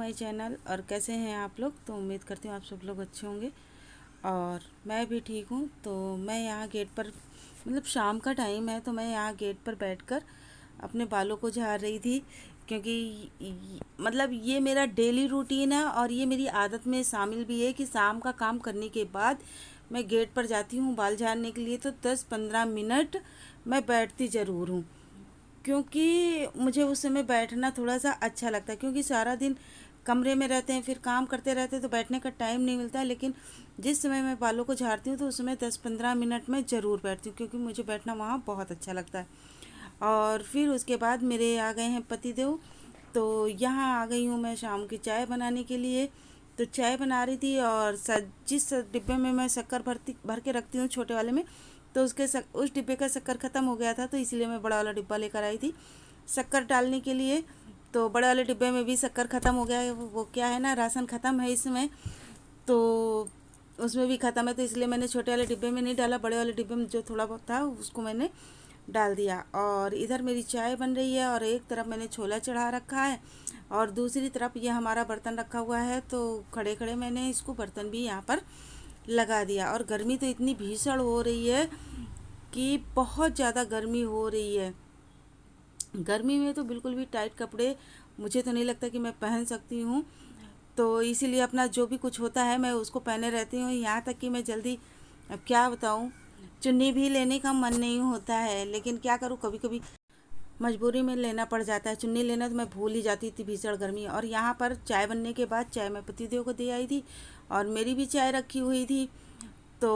My channel. और कैसे हैं आप लोग? तो उम्मीद करती हूँ आप सब लोग अच्छे होंगे और मैं भी ठीक हूँ। तो मैं यहाँ गेट पर, मतलब शाम का टाइम है, तो मैं यहाँ गेट पर बैठकर अपने बालों को झाड़ रही थी, क्योंकि मतलब ये मेरा डेली रूटीन है और ये मेरी आदत में शामिल भी है कि शाम का काम करने के बाद मैं गेट पर जाती हूँ बाल झाड़ने के लिए। तो 10-15 मिनट मैं बैठती ज़रूर हूँ, क्योंकि मुझे उस समय बैठना थोड़ा सा अच्छा लगता है, क्योंकि सारा दिन कमरे में रहते हैं, फिर काम करते रहते हैं, तो बैठने का टाइम नहीं मिलता है। लेकिन जिस समय मैं बालों को झाड़ती हूँ तो उस समय 10-15 मिनट में ज़रूर बैठती हूँ, क्योंकि मुझे बैठना वहाँ बहुत अच्छा लगता है। और फिर उसके बाद मेरे आ गए हैं पतिदेव। तो यहाँ आ गई हूँ मैं शाम की चाय बनाने के लिए। तो चाय बना रही थी और जिस डिब्बे में मैं शक्कर भर के रखती हूँ, छोटे वाले में, तो उस डिब्बे का शक्कर ख़त्म हो गया था, तो इसलिए मैं बड़ा वाला डिब्बा लेकर आई थी शक्कर डालने के लिए। तो बड़े वाले डिब्बे में भी शक्कर ख़त्म हो गया है। वो क्या है ना, राशन ख़त्म है इसमें, तो उसमें भी ख़त्म है, तो इसलिए मैंने छोटे वाले डिब्बे में नहीं डाला, बड़े वाले डिब्बे में जो थोड़ा बहुत था उसको मैंने डाल दिया। और इधर मेरी चाय बन रही है और एक तरफ मैंने छोला चढ़ा रखा है और दूसरी तरफ ये हमारा बर्तन रखा हुआ है। तो खड़े खड़े मैंने इसको बर्तन भी यहाँ पर लगा दिया। और गर्मी तो इतनी भीषण हो रही है कि बहुत ज़्यादा गर्मी हो रही है। गर्मी में तो बिल्कुल भी टाइट कपड़े मुझे तो नहीं लगता कि मैं पहन सकती हूँ, तो इसीलिए अपना जो भी कुछ होता है मैं उसको पहने रहती हूँ। यहाँ तक कि मैं जल्दी, अब क्या बताऊँ, चुन्नी भी लेने का मन नहीं होता है, लेकिन क्या करूँ, कभी कभी मजबूरी में लेना पड़ जाता है। चुन्नी लेना तो मैं भूल ही जाती थी, भीषण गर्मी। और यहाँ पर चाय बनने के बाद चाय मैं पतिदेव को दे आई थी और मेरी भी चाय रखी हुई थी। तो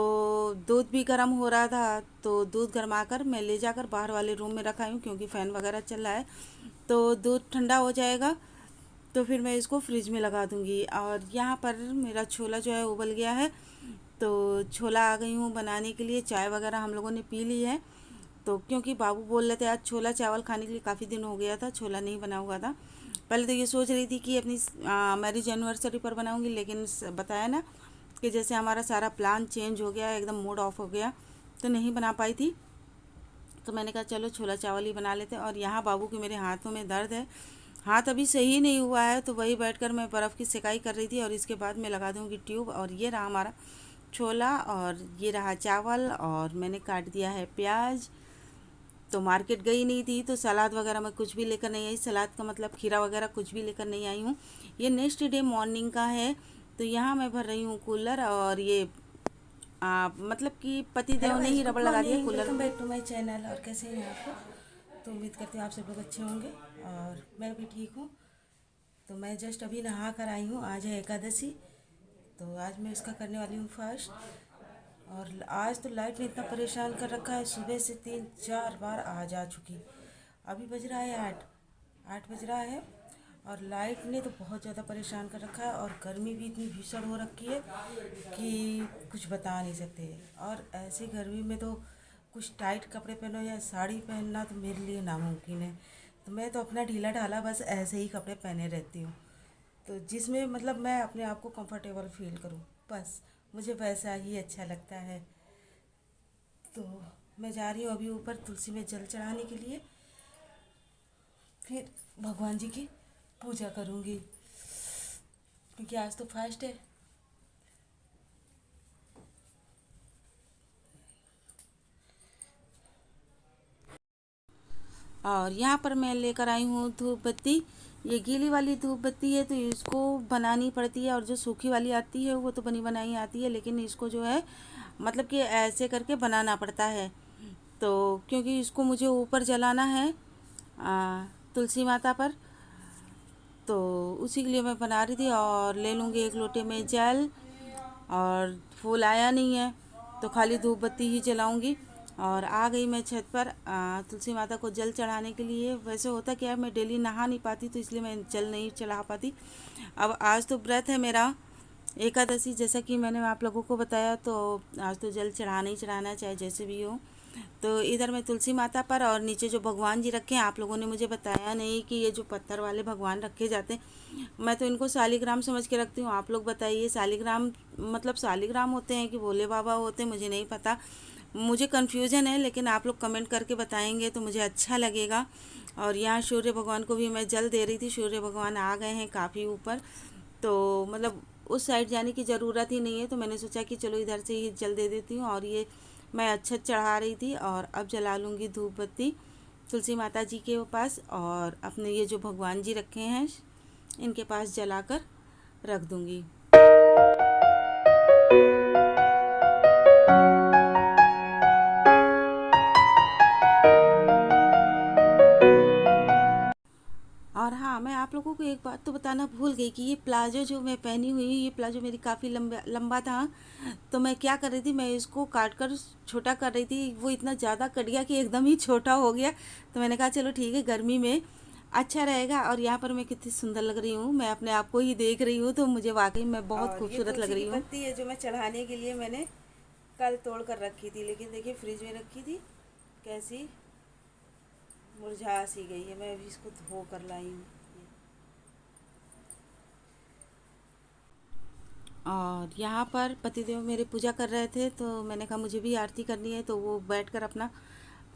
दूध भी गर्म हो रहा था, तो दूध गर्मा कर मैं ले जाकर बाहर वाले रूम में रखा हूँ, क्योंकि फ़ैन वगैरह चल रहा है। तो दूध ठंडा हो जाएगा तो फिर मैं इसको फ्रिज में लगा दूँगी। और यहाँ पर मेरा छोला जो है उबल गया है, तो छोला आ गई हूँ बनाने के लिए। चाय वगैरह हम लोगों ने पी ली है, तो क्योंकि बाबू बोल रहे थे आज छोला चावल खाने के लिए, काफ़ी दिन हो गया था छोला नहीं बना हुआ था। पहले तो ये सोच रही थी कि अपनी मैरिज एनिवर्सरी पर बनाऊंगी, लेकिन बताया ना कि जैसे हमारा सारा प्लान चेंज हो गया, एकदम मूड ऑफ हो गया, तो नहीं बना पाई थी। तो मैंने कहा चलो छोला चावल ही बना लेते हैं। और यहाँ बाबू के मेरे हाथों में दर्द है, हाथ अभी सही नहीं हुआ है, तो वही बैठकर मैं बर्फ़ की सेकाई कर रही थी। और इसके बाद मैं लगा दूँगी ट्यूब। और ये रहा हमारा छोला और ये रहा चावल, और मैंने काट दिया है प्याज। तो मार्केट गई नहीं थी, तो सलाद वगैरह मैं कुछ भी लेकर नहीं आई। सलाद का मतलब खीरा वगैरह कुछ भी लेकर नहीं आई हूँ। ये नेक्स्ट डे मॉर्निंग का है। तो यहाँ मैं भर रही हूँ कूलर, और ये मतलब कि पति देव ने ही रबड़ लगा दिया cooler. Welcome back to my channel. और कैसे हैं आप लोग? तो उम्मीद करती हूँ आप सब लोग अच्छे होंगे और मैं भी ठीक हूँ। तो मैं जस्ट अभी नहा कर आई हूँ। आज है एकादशी, तो आज मैं इसका करने वाली हूँ फास्ट। और आज तो लाइट ने इतना परेशान कर रखा है, सुबह से 3-4 बार आ जा चुकी। अभी बज रहा है 8 बज रहा है, और लाइट ने तो बहुत ज़्यादा परेशान कर रखा है। और गर्मी भी इतनी भीषण हो रखी है कि कुछ बता नहीं सकते। और ऐसी गर्मी में तो कुछ टाइट कपड़े पहनो या साड़ी पहनना तो मेरे लिए नामुमकिन है। तो मैं तो अपना ढीला ढाला बस ऐसे ही कपड़े पहने रहती हूँ, तो जिसमें मतलब मैं अपने आप को कंफर्टेबल फील करूँ, बस मुझे वैसा ही अच्छा लगता है। तो मैं जा रही हूँ अभी ऊपर तुलसी में जल चढ़ाने के लिए, फिर भगवान जी की पूजा करूँगी, क्योंकि आज तो फास्ट है। और यहाँ पर मैं लेकर आई हूँ धूप बत्ती। ये गीली वाली धूप बत्ती है, तो इसको बनानी पड़ती है, और जो सूखी वाली आती है वो तो बनी बनाई आती है, लेकिन इसको जो है मतलब कि ऐसे करके बनाना पड़ता है। तो क्योंकि इसको मुझे ऊपर जलाना है तुलसी माता पर, तो उसी के लिए मैं बना रही थी। और ले लूँगी एक लोटे में जल, और फूल आया नहीं है तो खाली धूप बत्ती ही जलाऊँगी। और आ गई मैं छत पर तुलसी माता को जल चढ़ाने के लिए। वैसे होता क्या है, मैं डेली नहा नहीं पाती, तो इसलिए मैं जल नहीं चढ़ा पाती। अब आज तो व्रत है मेरा एकादशी, जैसा कि मैंने आप लोगों को बताया, तो आज तो जल चढ़ाना ही चढ़ाना है, चाहे जैसे भी हो। तो इधर मैं तुलसी माता पर, और नीचे जो भगवान जी रखे हैं, आप लोगों ने मुझे बताया नहीं कि ये जो पत्थर वाले भगवान रखे जाते हैं, मैं तो इनको शालिग्राम समझ के रखती हूँ। आप लोग बताइए शालिग्राम मतलब शालिग्राम होते हैं कि भोले बाबा होते हैं, मुझे नहीं पता। मुझे कन्फ्यूज़न है, लेकिन आप लोग कमेंट करके बताएंगे तो मुझे अच्छा लगेगा। और यहाँ सूर्य भगवान को भी मैं जल दे रही थी। सूर्य भगवान आ गए हैं काफ़ी ऊपर, तो मतलब उस साइड जाने की ज़रूरत ही नहीं है, तो मैंने सोचा कि चलो इधर से ही जल दे देती हूँ। और ये मैं अच्छा चढ़ा रही थी, और अब जला लूँगी धूप बत्ती तुलसी माता जी के पास, और अपने ये जो भगवान जी रखे हैं इनके पास जलाकर रख दूँगी। और हाँ, मैं आप लोगों को एक बात तो बताना भूल गई कि ये प्लाजो जो मैं पहनी हुई हूँ, ये प्लाजो मेरी काफ़ी लंबा लंबा था। तो मैं क्या कर रही थी, मैं इसको काट कर छोटा कर रही थी। वो इतना ज़्यादा कट गया कि एकदम ही छोटा हो गया। तो मैंने कहा चलो ठीक है, गर्मी में अच्छा रहेगा। और यहाँ पर मैं कितनी सुंदर लग रही हूँ, मैं अपने आप को ही देख रही हूँ, तो मुझे वाकई में बहुत खूबसूरत लग रही हूँ। पत्ती है जो मैं चढ़ाने के लिए मैंने कल तोड़ कर रखी थी, लेकिन देखिए फ्रिज में रखी थी, कैसी मुरझा सी गई है। मैं अभी इसको धो कर लाई हूँ। और यहाँ पर पतिदेव मेरे पूजा कर रहे थे, तो मैंने कहा मुझे भी आरती करनी है। तो वो बैठकर अपना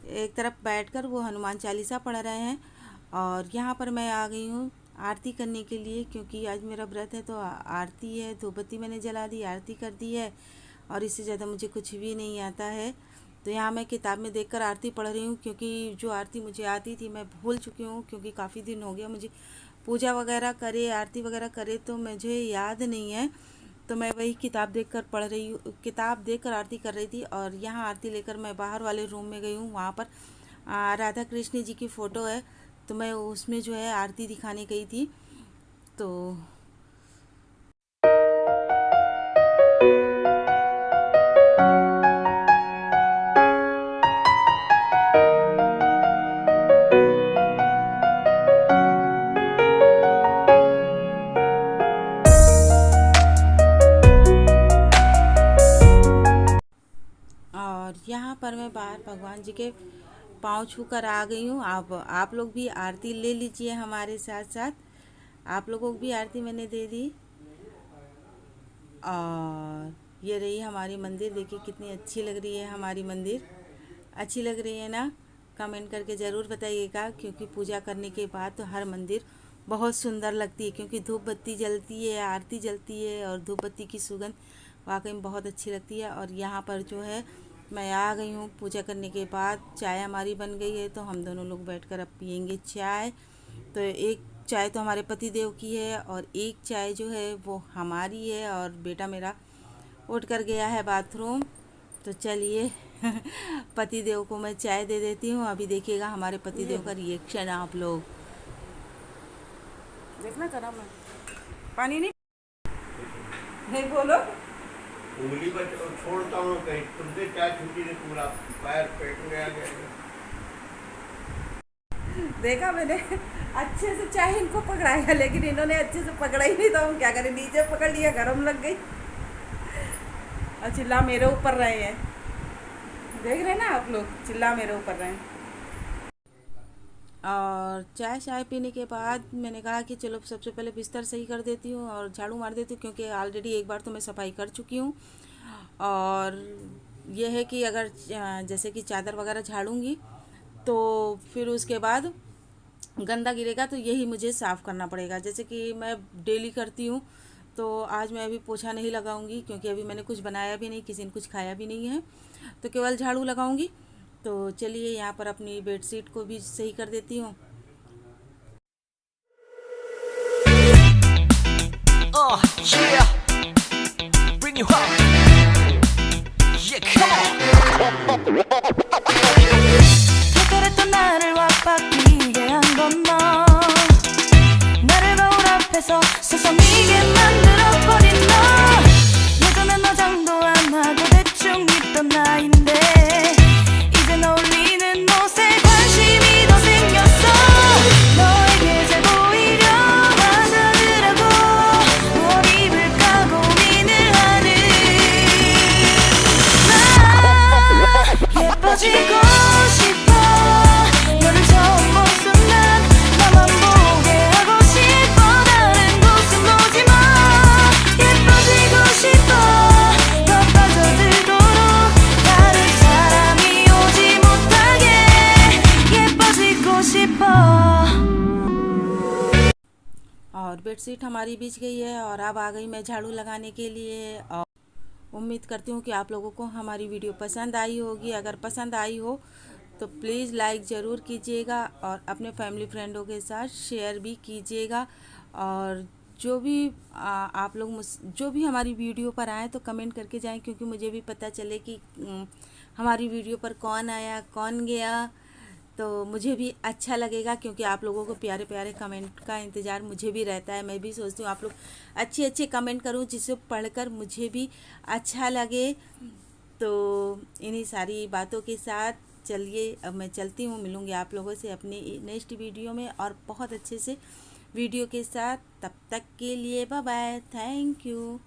एक तरफ बैठकर वो हनुमान चालीसा पढ़ रहे हैं। और यहाँ पर मैं आ गई हूँ आरती करने के लिए, क्योंकि आज मेरा व्रत है। तो आरती है, धूप बत्ती मैंने जला दी, आरती कर दी है, और इससे ज़्यादा मुझे कुछ भी नहीं आता है। तो यहाँ मैं किताब में देखकर आरती पढ़ रही हूँ, क्योंकि जो आरती मुझे आती थी मैं भूल चुकी हूँ, क्योंकि काफ़ी दिन हो गया मुझे पूजा वगैरह करे, आरती वगैरह करे, तो मुझे याद नहीं है। तो मैं वही किताब देखकर पढ़ रही हूँ, किताब देखकर आरती कर रही थी। और यहाँ आरती लेकर मैं बाहर वाले रूम में गई हूँ। वहाँ पर राधा कृष्ण जी की फ़ोटो है, तो मैं उसमें जो है आरती दिखाने गई थी। तो और यहाँ पर मैं बाहर भगवान जी के पाँव छू कर आ गई हूँ। आप लोग भी आरती ले लीजिए हमारे साथ साथ। आप लोगों को भी आरती मैंने दे दी। और ये रही हमारी मंदिर, देखिए कितनी अच्छी लग रही है हमारी मंदिर। अच्छी लग रही है ना? कमेंट करके ज़रूर बताइएगा, क्योंकि पूजा करने के बाद तो हर मंदिर बहुत सुंदर लगती है, क्योंकि धूप बत्ती जलती है, आरती जलती है, और धूप बत्ती की सुगंध वाकई में बहुत अच्छी लगती है। और यहाँ पर जो है मैं आ गई हूँ पूजा करने के बाद। चाय हमारी बन गई है, तो हम दोनों लोग बैठकर अब पियेंगे चाय। तो एक चाय तो हमारे पति देव की है, और एक चाय जो है वो हमारी है। और बेटा मेरा उठ कर गया है बाथरूम, तो चलिए पति देव को मैं चाय दे देती हूँ। अभी देखिएगा हमारे पति देव का रिएक्शन। आप लोग देखना। करा मैं पानी नहीं बोलो। उंगली पर छोड़ता हूँ कहीं तुमसे चाय छूटी नहीं, पूरा पैर पेट में आ गया। देखा मैंने अच्छे से चाहे इनको पकड़ाया, लेकिन इन्होंने अच्छे से पकड़ा ही नहीं, तो हम क्या करें, नीचे पकड़ लिया, गरम लग गई। और चिल्ला मेरे ऊपर रहे हैं, देख रहे हैं ना आप लोग, चिल्ला मेरे ऊपर रहे हैं। और चाय पीने के बाद मैंने कहा कि चलो सबसे पहले बिस्तर सही कर देती हूँ और झाड़ू मार देती हूँ, क्योंकि ऑलरेडी एक बार तो मैं सफाई कर चुकी हूँ। और यह है कि अगर जैसे कि चादर वगैरह झाड़ूंगी, तो फिर उसके बाद गंदा गिरेगा, तो यही मुझे साफ़ करना पड़ेगा। जैसे कि मैं डेली करती हूँ, तो आज मैं अभी पोछा नहीं लगाऊंगी, क्योंकि अभी मैंने कुछ बनाया भी नहीं, किसी ने कुछ खाया भी नहीं है, तो केवल झाड़ू लगाऊंगी। तो चलिए यहाँ पर अपनी बेडशीट को भी सही कर देती हूँ। Yeah, bring you up. Yeah, come on. 특별했던 나를 왁박이게 한 건 너. 나를 거울 앞에서 세상이게 만들어버린 너. 예전엔 화장도 안 하고 대충 입던 나인데, 이젠 어울리는 옷에 관심이 더 생겼어. 너에게 잘 보이려 하더라고. 뭘 입을까 고민을 하는 나. 예뻐진 bedsheet हमारी बिछ गई है और अब आ गई मैं झाड़ू लगाने के लिए। और उम्मीद करती हूँ कि आप लोगों को हमारी वीडियो पसंद आई होगी। अगर पसंद आई हो तो प्लीज़ लाइक ज़रूर कीजिएगा और अपने फैमिली फ्रेंडों के साथ शेयर भी कीजिएगा। और जो भी आप लोग जो भी हमारी वीडियो पर आए तो कमेंट करके जाएं, क्योंकि मुझे भी पता चले कि हमारी वीडियो पर कौन आया कौन गया, तो मुझे भी अच्छा लगेगा। क्योंकि आप लोगों को प्यारे प्यारे कमेंट का इंतज़ार मुझे भी रहता है। मैं भी सोचती हूँ आप लोग अच्छे अच्छे कमेंट करूँ जिसे पढ़कर मुझे भी अच्छा लगे। तो इन्हीं सारी बातों के साथ चलिए अब मैं चलती हूँ, मिलूँगी आप लोगों से अपनी नेक्स्ट वीडियो में और बहुत अच्छे से वीडियो के साथ। तब तक के लिए बाय बाय, थैंक यू।